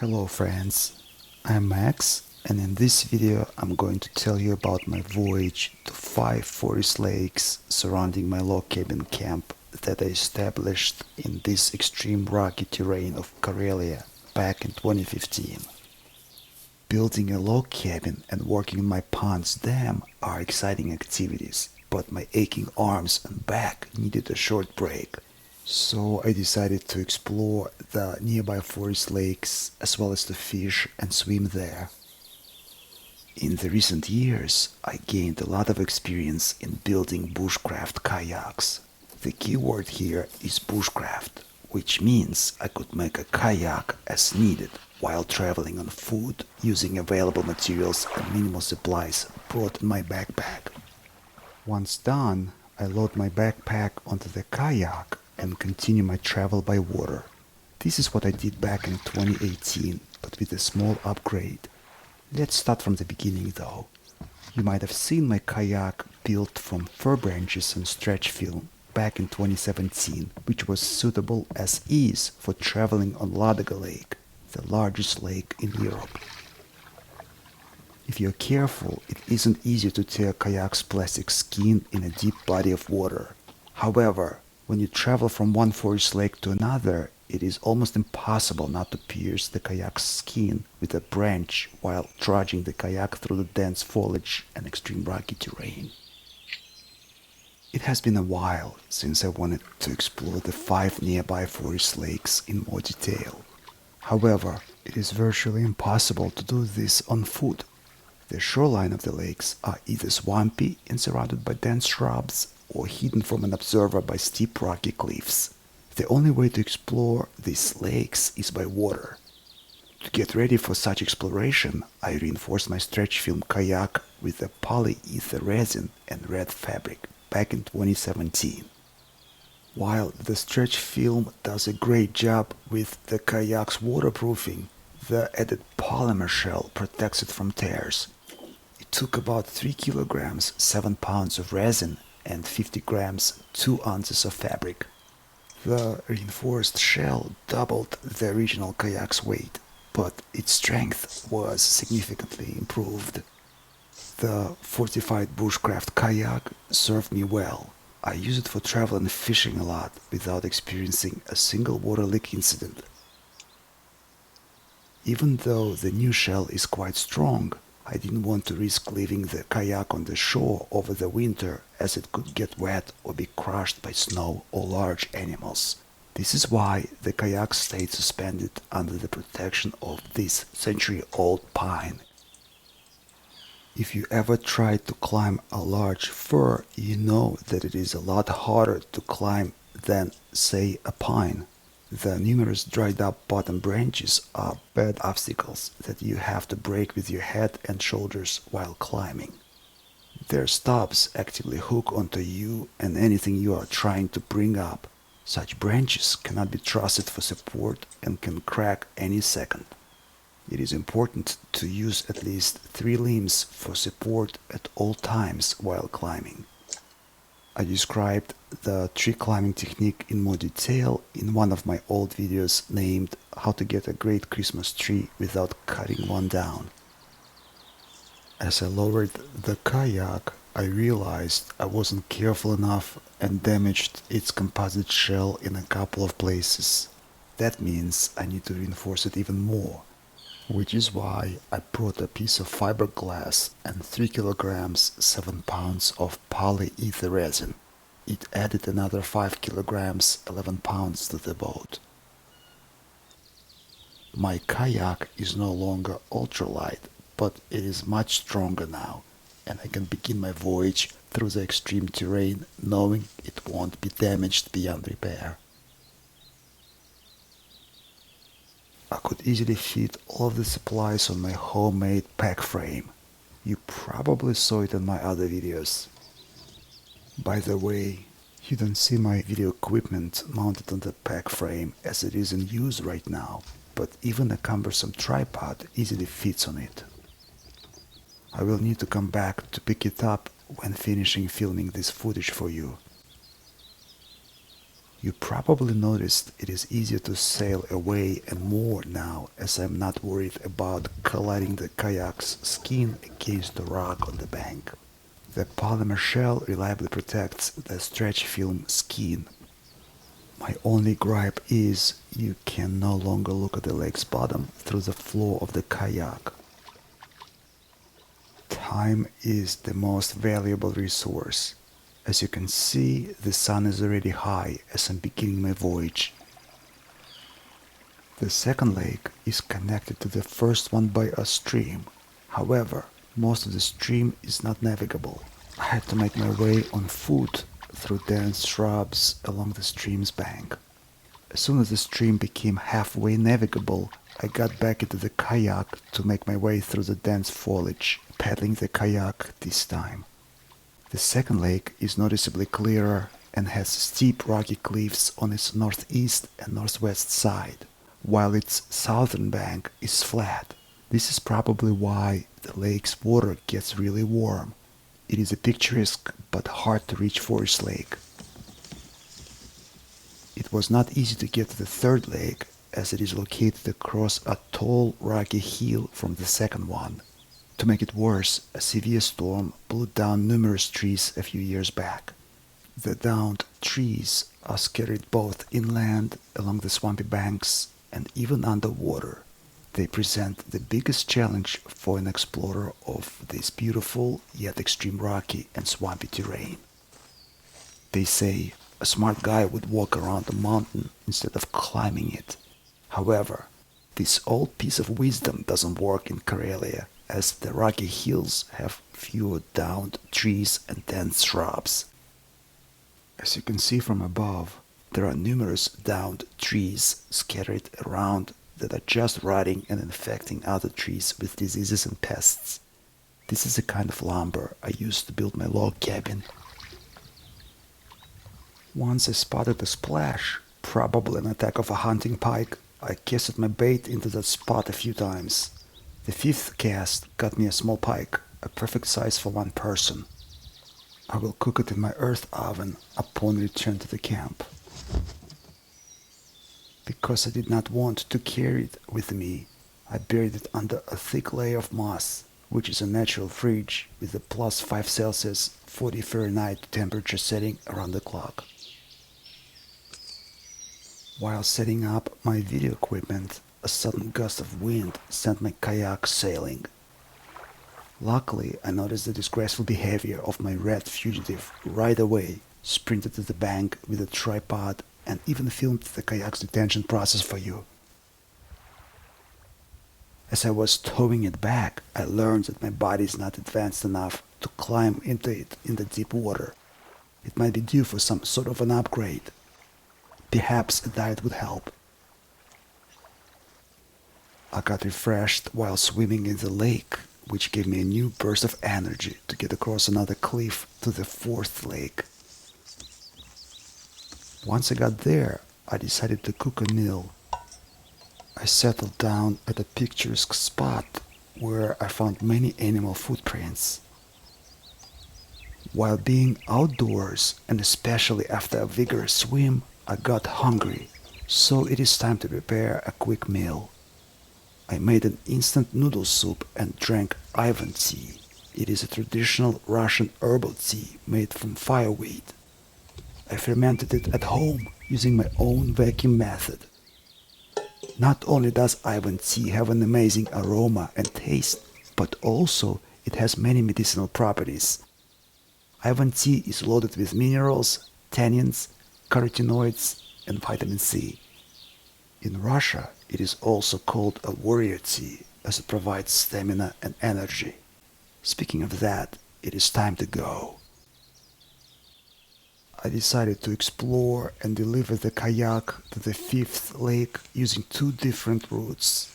Hello friends, I'm Max, and in this video I'm going to tell you about my voyage to 5 forest lakes surrounding my log cabin camp that I established in this extreme rocky terrain of Karelia back in 2015. Building a log cabin and working on my pond's dam are exciting activities, but my aching arms and back needed a short break. So I decided to explore the nearby forest lakes as well as to fish and swim there. In the recent years, I gained a lot of experience in building bushcraft kayaks. The key word here is bushcraft, which means I could make a kayak as needed while traveling on foot using available materials and minimal supplies brought in my backpack. Once done, I load my backpack onto the kayak and continue my travel by water. This is what I did back in 2018, but with a small upgrade. Let's start from the beginning though. You might have seen my kayak built from fir branches and stretch film back in 2017, which was suitable as is for traveling on Ladoga Lake, the largest lake in Europe. If you're careful, it isn't easy to tear a kayak's plastic skin in a deep body of water. However, when you travel from one forest lake to another, it is almost impossible not to pierce the kayak's skin with a branch while trudging the kayak through the dense foliage and extreme rocky terrain. It has been a while since I wanted to explore the 5 nearby forest lakes in more detail. However, it is virtually impossible to do this on foot. The shoreline of the lakes are either swampy and surrounded by dense shrubs or hidden from an observer by steep rocky cliffs. The only way to explore these lakes is by water. To get ready for such exploration, I reinforced my stretch film kayak with a polyether resin and red fabric back in 2017. While the stretch film does a great job with the kayak's waterproofing, the added polymer shell protects it from tears. It took about 3 kilograms, 7 pounds of resin, and 50 grams, 2 ounces of fabric. The reinforced shell doubled the original kayak's weight, but its strength was significantly improved. The fortified bushcraft kayak served me well. I use it for travel and fishing a lot without experiencing a single water leak incident. Even though the new shell is quite strong, I didn't want to risk leaving the kayak on the shore over the winter as it could get wet or be crushed by snow or large animals. This is why the kayak stayed suspended under the protection of this century-old pine. If you ever tried to climb a large fir, you know that it is a lot harder to climb than, say, a pine. The numerous dried up bottom branches are bad obstacles that you have to break with your head and shoulders while climbing. Their stubs actively hook onto you and anything you are trying to bring up. Such branches cannot be trusted for support and can crack any second. It is important to use at least 3 limbs for support at all times while climbing. I described the tree climbing technique in more detail in one of my old videos named How to Get a Great Christmas Tree Without Cutting One Down. As I lowered the kayak, I realized I wasn't careful enough and damaged its composite shell in a couple of places. That means I need to reinforce it even more, which is why I brought a piece of fiberglass and 3 kilograms, 7 pounds of polyether resin. It added another 5 kilograms, 11 pounds to the boat. My kayak is no longer ultralight, but it is much stronger now, and I can begin my voyage through the extreme terrain knowing it won't be damaged beyond repair. I could easily fit all of the supplies on my homemade pack frame. You probably saw it in my other videos. By the way, you don't see my video equipment mounted on the pack frame as it is in use right now, but even a cumbersome tripod easily fits on it. I will need to come back to pick it up when finishing filming this footage for you. You probably noticed it is easier to sail away and more now, as I'm not worried about colliding the kayak's skin against the rock on the bank. The polymer shell reliably protects the stretch film skin. My only gripe is you can no longer look at the lake's bottom through the floor of the kayak. Time is the most valuable resource. As you can see, the sun is already high as I'm beginning my voyage. The second lake is connected to the first one by a stream. However, most of the stream is not navigable. I had to make my way on foot through dense shrubs along the stream's bank. As soon as the stream became halfway navigable, I got back into the kayak to make my way through the dense foliage, paddling the kayak this time. The second lake is noticeably clearer and has steep rocky cliffs on its northeast and northwest side, while its southern bank is flat. This is probably why the lake's water gets really warm. It is a picturesque but hard to reach forest lake. It was not easy to get to the third lake, as it is located across a tall rocky hill from the second one. To make it worse, a severe storm blew down numerous trees a few years back. The downed trees are scattered both inland along the swampy banks and even underwater. They present the biggest challenge for an explorer of this beautiful yet extreme rocky and swampy terrain. They say a smart guy would walk around the mountain instead of climbing it. However, this old piece of wisdom doesn't work in Karelia, as the rocky hills have fewer downed trees and dense shrubs. As you can see from above, there are numerous downed trees scattered around that are just rotting and infecting other trees with diseases and pests. This is the kind of lumber I used to build my log cabin. Once I spotted a splash, probably an attack of a hunting pike. I casted my bait into that spot a few times. The fifth cast got me a small pike, a perfect size for one person. I will cook it in my earth oven upon return to the camp. Because I did not want to carry it with me, I buried it under a thick layer of moss, which is a natural fridge with a plus 5 Celsius 40 Fahrenheit temperature setting around the clock. While setting up my video equipment, a sudden gust of wind sent my kayak sailing. Luckily, I noticed the disgraceful behavior of my red fugitive right away, sprinted to the bank with a tripod, and even filmed the kayak's detention process for you. As I was towing it back, I learned that my body is not advanced enough to climb into it in the deep water. It might be due for some sort of an upgrade. Perhaps a diet would help. I got refreshed while swimming in the lake, which gave me a new burst of energy to get across another cliff to the fourth lake. Once I got there, I decided to cook a meal. I settled down at a picturesque spot where I found many animal footprints. While being outdoors, and especially after a vigorous swim, I got hungry, so it is time to prepare a quick meal. I made an instant noodle soup and drank Ivan tea. It is a traditional Russian herbal tea made from fireweed. I fermented it at home using my own vacuum method. Not only does Ivan tea have an amazing aroma and taste, but also it has many medicinal properties. Ivan tea is loaded with minerals, tannins, carotenoids, and vitamin C. In Russia, it is also called a warrior tea, as it provides stamina and energy. Speaking of that, it is time to go. I decided to explore and deliver the kayak to the fifth lake using two different routes.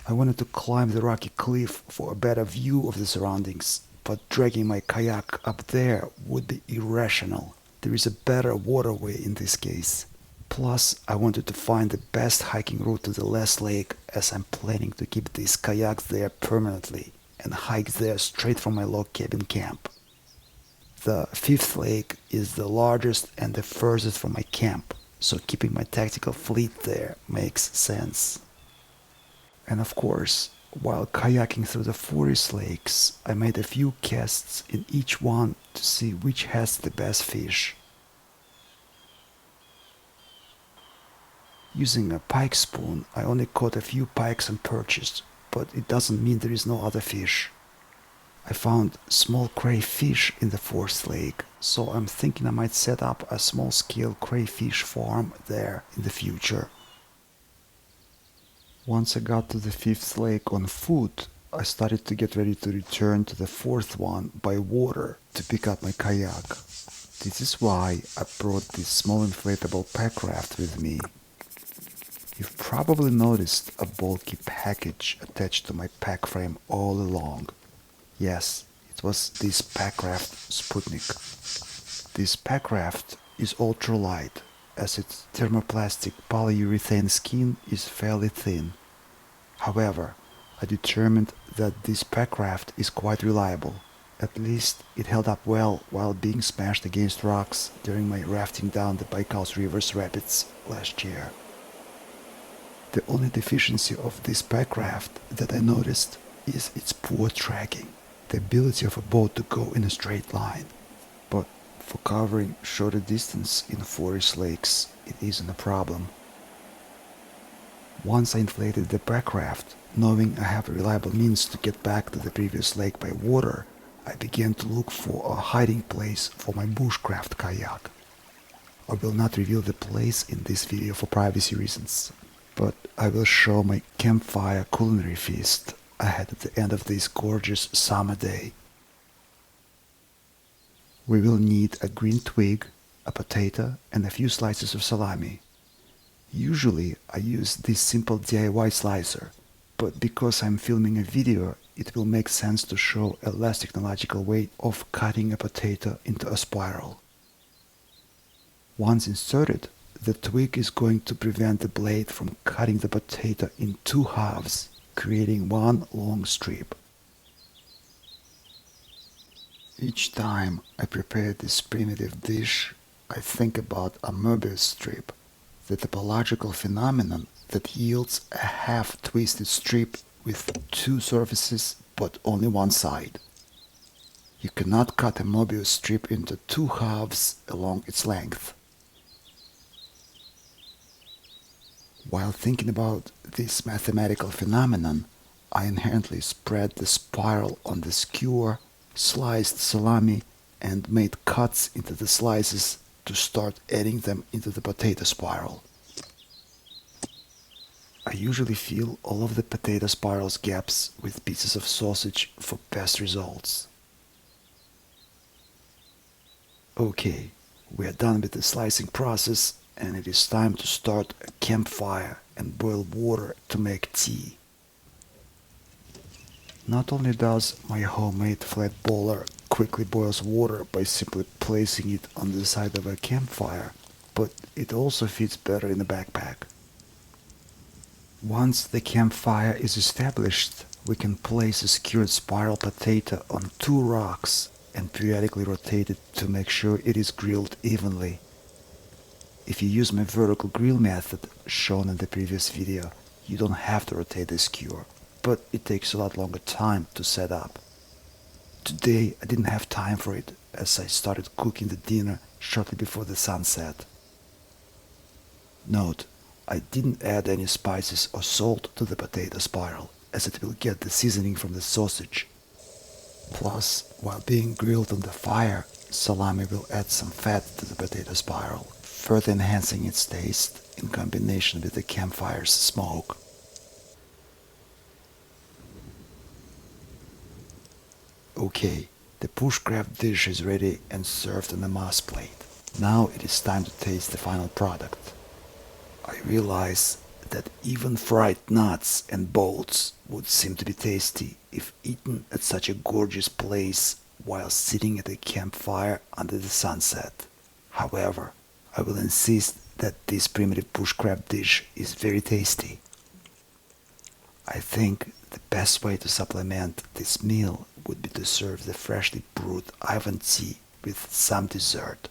I wanted to climb the rocky cliff for a better view of the surroundings, but dragging my kayak up there would be irrational. There is a better waterway in this case. Plus, I wanted to find the best hiking route to the last lake, as I'm planning to keep these kayaks there permanently and hike there straight from my log cabin camp. The fifth lake is the largest and the furthest from my camp, so keeping my tactical fleet there makes sense. And of course, while kayaking through the forest lakes, I made a few casts in each one to see which has the best fish. Using a pike spoon, I only caught a few pikes and perches, but it doesn't mean there is no other fish. I found small crayfish in the fourth lake, so I'm thinking I might set up a small-scale crayfish farm there in the future. Once I got to the fifth lake on foot, I started to get ready to return to the fourth one by water to pick up my kayak. This is why I brought this small inflatable pack raft with me. You've probably noticed a bulky package attached to my pack frame all along. Yes, it was this pack raft Sputnik. This pack raft is ultralight, as its thermoplastic polyurethane skin is fairly thin. However, I determined that this pack raft is quite reliable. At least it held up well while being smashed against rocks during my rafting down the Baikal River's rapids last year. The only deficiency of this pack raft that I noticed is its poor tracking, the ability of a boat to go in a straight line. But for covering shorter distance in forest lakes, it isn't a problem. Once I inflated the pack raft, knowing I have a reliable means to get back to the previous lake by water, I began to look for a hiding place for my bushcraft kayak. I will not reveal the place in this video for privacy reasons, but I will show my campfire culinary feast I had at the end of this gorgeous summer day. We will need a green twig, a potato, and a few slices of salami. Usually I use this simple DIY slicer, but because I'm filming a video, it will make sense to show a less technological way of cutting a potato into a spiral. Once inserted, the twig is going to prevent the blade from cutting the potato in two halves, creating one long strip. Each time I prepare this primitive dish, I think about a Möbius strip, the topological phenomenon that yields a half-twisted strip with two surfaces but only one side. You cannot cut a Möbius strip into two halves along its length. While thinking about this mathematical phenomenon, I inherently spread the spiral on the skewer, sliced salami, and made cuts into the slices to start adding them into the potato spiral. I usually fill all of the potato spiral's gaps with pieces of sausage for best results. Okay, we are done with the slicing process, and it is time to start a campfire and boil water to make tea. Not only does my homemade flat boiler quickly boils water by simply placing it on the side of a campfire, but it also fits better in a backpack. Once the campfire is established, we can place a skewered spiral potato on two rocks and periodically rotate it to make sure it is grilled evenly. If you use my vertical grill method shown in the previous video, you don't have to rotate the skewer, but it takes a lot longer time to set up. Today I didn't have time for it as I started cooking the dinner shortly before the sunset. Note, I didn't add any spices or salt to the potato spiral, as it will get the seasoning from the sausage. Plus, while being grilled on the fire, salami will add some fat to the potato spiral, further enhancing its taste in combination with the campfire's smoke. Okay, the bushcraft dish is ready and served on a mass plate. Now it is time to taste the final product. I realize that even fried nuts and bolts would seem to be tasty if eaten at such a gorgeous place while sitting at a campfire under the sunset. However, I will insist that this primitive bushcraft dish is very tasty. I think the best way to supplement this meal would be to serve the freshly brewed Ivan tea with some dessert.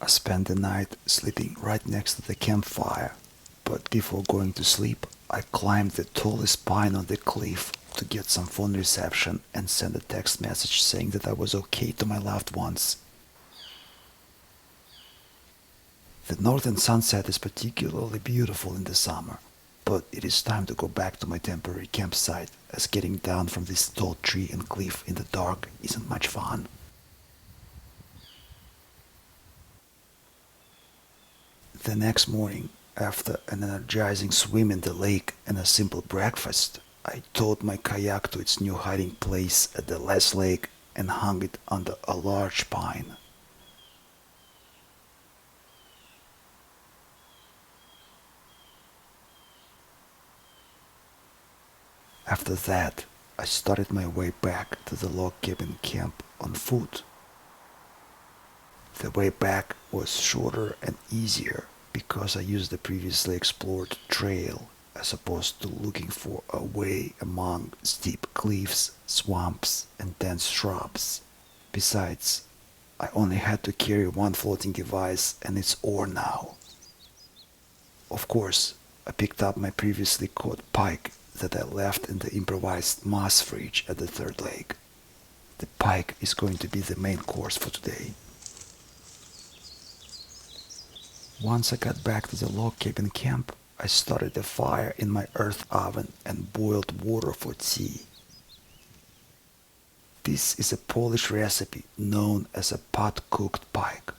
I spent the night sleeping right next to the campfire, but before going to sleep, I climbed the tallest pine on the cliff to get some phone reception and send a text message saying that I was okay to my loved ones. The northern sunset is particularly beautiful in the summer, but it is time to go back to my temporary campsite, as getting down from this tall tree and cliff in the dark isn't much fun. The next morning, after an energizing swim in the lake and a simple breakfast, I towed my kayak to its new hiding place at the last lake and hung it under a large pine. After that, I started my way back to the log cabin camp on foot. The way back was shorter and easier because I used the previously explored trail as opposed to looking for a way among steep cliffs, swamps, and dense shrubs. Besides, I only had to carry one floating device and it's oar now. Of course, I picked up my previously caught pike that I left in the improvised moss fridge at the third lake. The pike is going to be the main course for today. Once I got back to the log cabin camp, I started a fire in my earth oven and boiled water for tea. This is a Polish recipe known as a pot-cooked pike.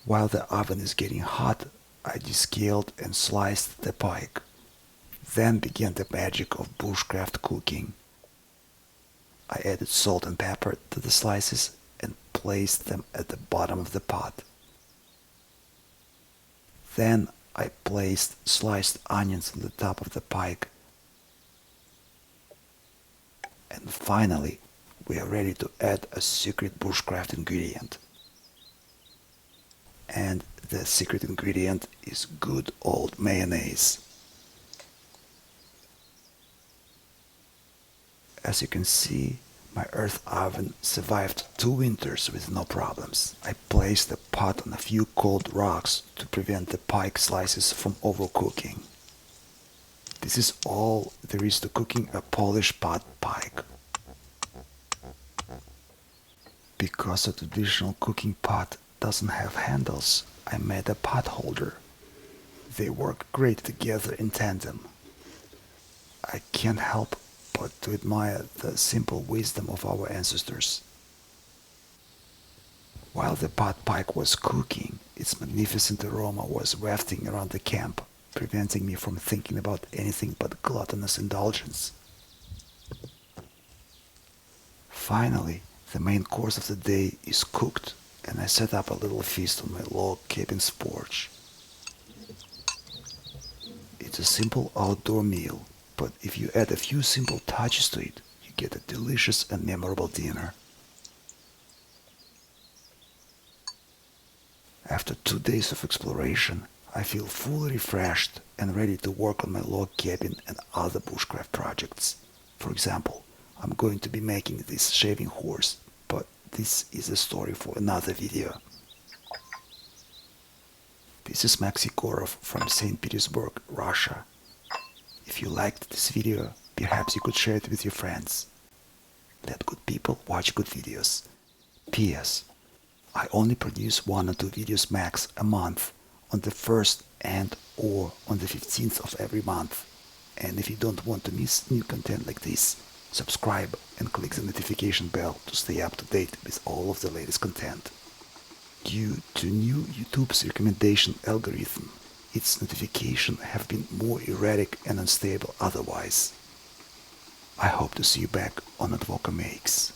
While the oven is getting hot, I descaled and sliced the pike. Then began the magic of bushcraft cooking. I added salt and pepper to the slices and placed them at the bottom of the pot. Then I placed sliced onions on the top of the pike. And finally, we are ready to add a secret bushcraft ingredient. And the secret ingredient is good old mayonnaise. As you can see, my earth oven survived 2 winters with no problems. I placed the pot on a few cold rocks to prevent the pike slices from overcooking. This is all there is to cooking a Polish pot pike. Because a traditional cooking pot doesn't have handles, I made a pot holder. They work great together in tandem. I can't help but to admire the simple wisdom of our ancestors. While the pot pike was cooking, its magnificent aroma was wafting around the camp, preventing me from thinking about anything but gluttonous indulgence. Finally, the main course of the day is cooked, and I set up a little feast on my log cabin's porch. It's a simple outdoor meal, but if you add a few simple touches to it, you get a delicious and memorable dinner. After 2 days of exploration, I feel fully refreshed and ready to work on my log cabin and other bushcraft projects. For example, I'm going to be making this shaving horse, but this is a story for another video. This is Maxi Korov from St. Petersburg, Russia. If you liked this video, perhaps you could share it with your friends. Let good people watch good videos. P.S. I only produce 1 or 2 videos max a month, on the 1st and or on the 15th of every month. And if you don't want to miss new content like this, subscribe and click the notification bell to stay up to date with all of the latest content. Due to new YouTube's recommendation algorithm, its notifications have been more erratic and unstable otherwise. I hope to see you back on Advoca Makes.